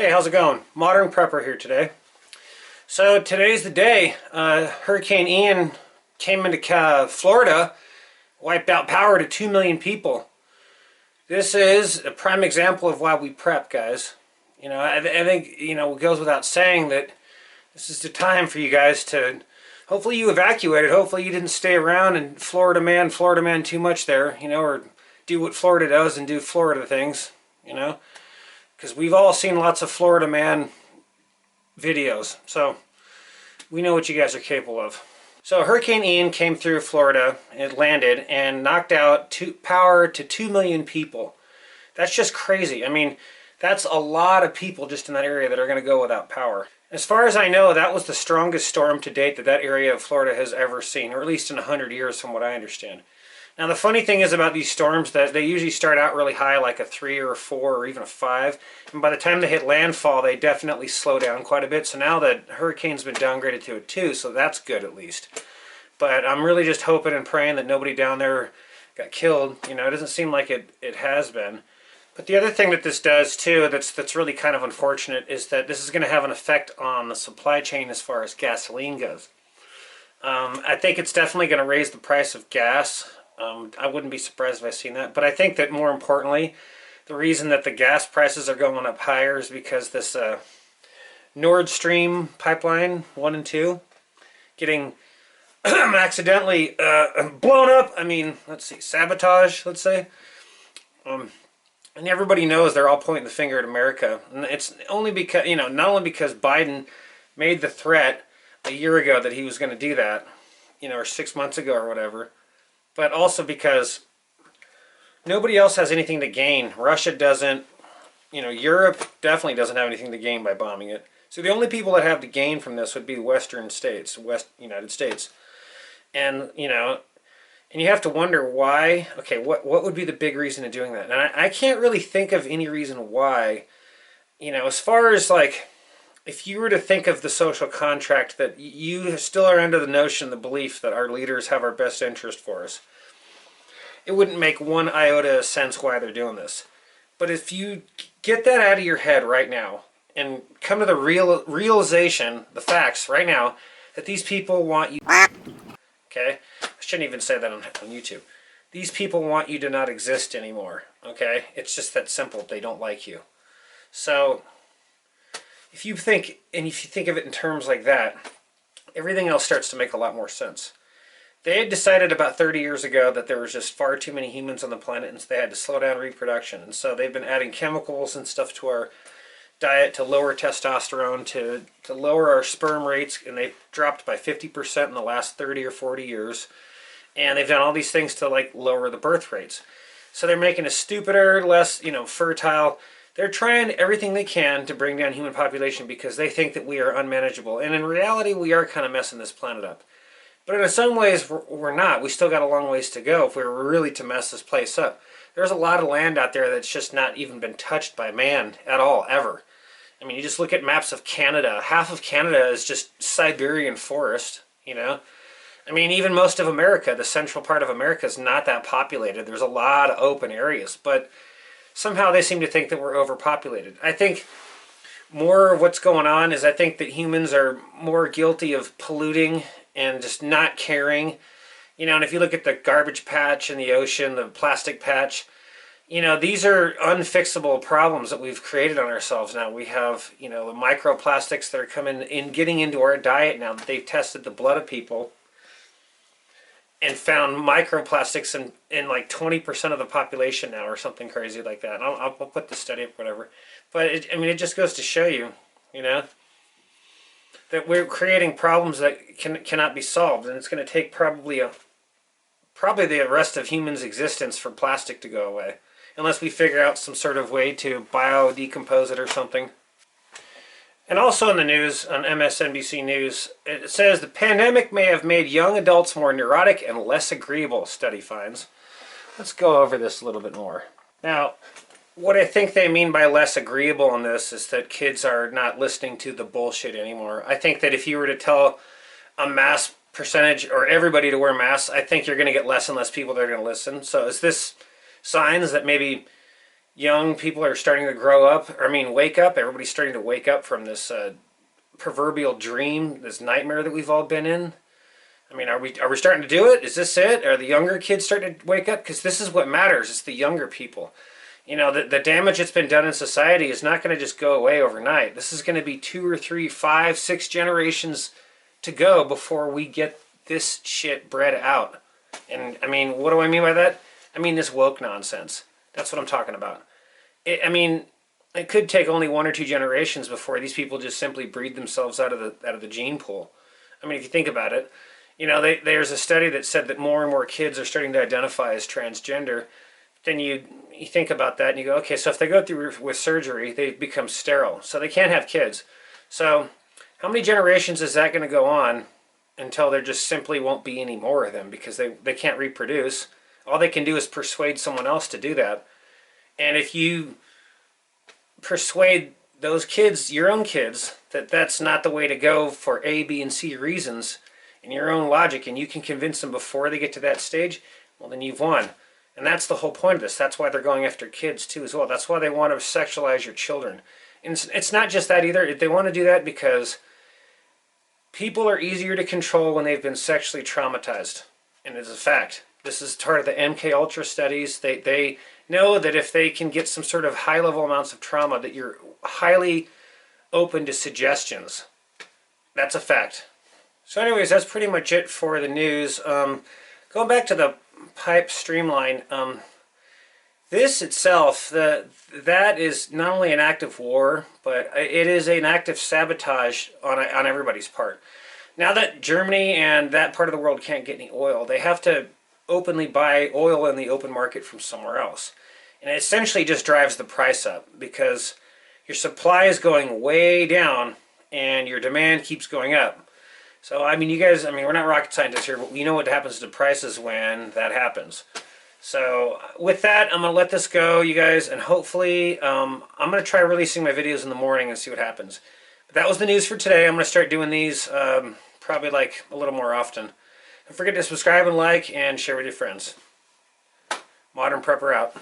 Hey, how's it going? Modern Prepper here today. So today's the day. Hurricane Ian came into Florida, wiped out power to 2 million people. This is a prime example of why we prep, guys. I think, it goes without saying that this is the time for you guys to, hopefully you evacuated, hopefully you didn't stay around and Florida man too much there, or do what Florida does and do Florida things, because we've all seen lots of Florida man videos, so we know what you guys are capable of. So Hurricane Ian came through Florida, it landed and knocked out power to 2 million people. That's just crazy. I mean, that's a lot of people just in that area that are going to go without power. As far as I know, that was the strongest storm to date that area of Florida has ever seen, or at least in 100 years from what I understand. Now the funny thing is about these storms that they usually start out really high, like a 3 or a 4 or even a 5, and by the time they hit landfall they definitely slow down quite a bit. So now the hurricane's been downgraded to a 2, so that's good at least. But I'm really just hoping and praying that nobody down there got killed. It doesn't seem like it has been. But the other thing that this does too that's really kind of unfortunate is that this is going to have an effect on the supply chain as far as gasoline goes. I think it's definitely going to raise the price of gas. I wouldn't be surprised if I seen that. But I think that more importantly, the reason that the gas prices are going up higher is because this Nord Stream pipeline 1 and 2 getting accidentally blown up. I mean, let's see, sabotage, let's say. And everybody knows they're all pointing the finger at America. And it's only because, not only because Biden made the threat a year ago that he was going to do that, or 6 months ago or whatever, but also because nobody else has anything to gain. Russia doesn't, Europe definitely doesn't have anything to gain by bombing it. So the only people that have to gain from this would be Western states, United States. And, and you have to wonder why. Okay, what would be the big reason of doing that? And I can't really think of any reason why. As far as like, if you were to think of the social contract, that you still are under the notion, the belief that our leaders have our best interest for us, it wouldn't make one iota of sense why they're doing this. But if you get that out of your head right now and come to the realization, the facts right now, that these people want you... Okay? I shouldn't even say that on YouTube. These people want you to not exist anymore. Okay? It's just that simple. They don't like you. So, if you think of it in terms like that, everything else starts to make a lot more sense. They had decided about 30 years ago that there was just far too many humans on the planet, and so they had to slow down reproduction. And so they've been adding chemicals and stuff to our diet to lower testosterone, to lower our sperm rates, and they've dropped by 50% in the last 30 or 40 years. And they've done all these things to like lower the birth rates. So they're making us stupider, less, fertile. They're trying everything they can to bring down human population because they think that we are unmanageable. And in reality, we are kind of messing this planet up. But in some ways, we're not. We still got a long ways to go if we were really to mess this place up. There's a lot of land out there that's just not even been touched by man at all, ever. I mean, you just look at maps of Canada. Half of Canada is just Siberian forest, I mean, even most of America, the central part of America, is not that populated. There's a lot of open areas, but somehow they seem to think that we're overpopulated. I think more of what's going on is I think that humans are more guilty of polluting and just not caring. And if you look at the garbage patch in the ocean, the plastic patch, these are unfixable problems that we've created on ourselves now. We have, the microplastics that are coming in, getting into our diet now that they've tested the blood of people and found microplastics in like 20% of the population now, or something crazy like that. And I'll put the study up, whatever. But it just goes to show you, that we're creating problems that cannot be solved, and it's going to take probably the rest of humans' existence for plastic to go away, unless we figure out some sort of way to biodecompose it or something. And also in the news, on MSNBC News, it says the pandemic may have made young adults more neurotic and less agreeable, study finds. Let's go over this a little bit more. Now, what I think they mean by less agreeable in this is that kids are not listening to the bullshit anymore. I think that if you were to tell a mass percentage or everybody to wear masks, I think you're going to get less and less people that are going to listen. So is this signs that maybe young people are starting to grow up, or I mean, wake up. Everybody's starting to wake up from this proverbial dream, this nightmare that we've all been in. I mean, are we starting to do it? Is this it? Are the younger kids starting to wake up? Because this is what matters. It's the younger people. You know, the damage that's been done in society is not going to just go away overnight. This is going to be 2 or 3, 5, 6 generations to go before we get this shit bred out. And I mean, what do I mean by that? I mean this woke nonsense. That's what I'm talking about. I mean, it could take only 1 or 2 generations before these people just simply breed themselves out of the gene pool. I mean, if you think about it, you know, there's a study that said that more and more kids are starting to identify as transgender. Then you think about that and you go, okay, so if they go through with surgery, they become sterile, so they can't have kids. So how many generations is that going to go on until there just simply won't be any more of them because they can't reproduce? All they can do is persuade someone else to do that. And if you persuade those kids, your own kids, that that's not the way to go for A, B, and C reasons in your own logic, and you can convince them before they get to that stage, well, then you've won. And that's the whole point of this. That's why they're going after kids too as well. That's why they want to sexualize your children. And it's not just that either. They want to do that because people are easier to control when they've been sexually traumatized. And it's a fact. This is part of the MK Ultra studies. They know that if they can get some sort of high-level amounts of trauma, that you're highly open to suggestions. That's a fact. So anyways, that's pretty much it for the news. Going back to the pipe streamline, this itself, that is not only an act of war, but it is an act of sabotage on everybody's part. Now that Germany and that part of the world can't get any oil, they have to openly buy oil in the open market from somewhere else. And it essentially just drives the price up because your supply is going way down and your demand keeps going up. So, I mean, you guys, I mean, we're not rocket scientists here, but we know what happens to prices when that happens. So, with that, I'm going to let this go, you guys, and hopefully, I'm going to try releasing my videos in the morning and see what happens. But that was the news for today. I'm going to start doing these probably like a little more often. Don't forget to subscribe and like and share with your friends. Modern Prepper out.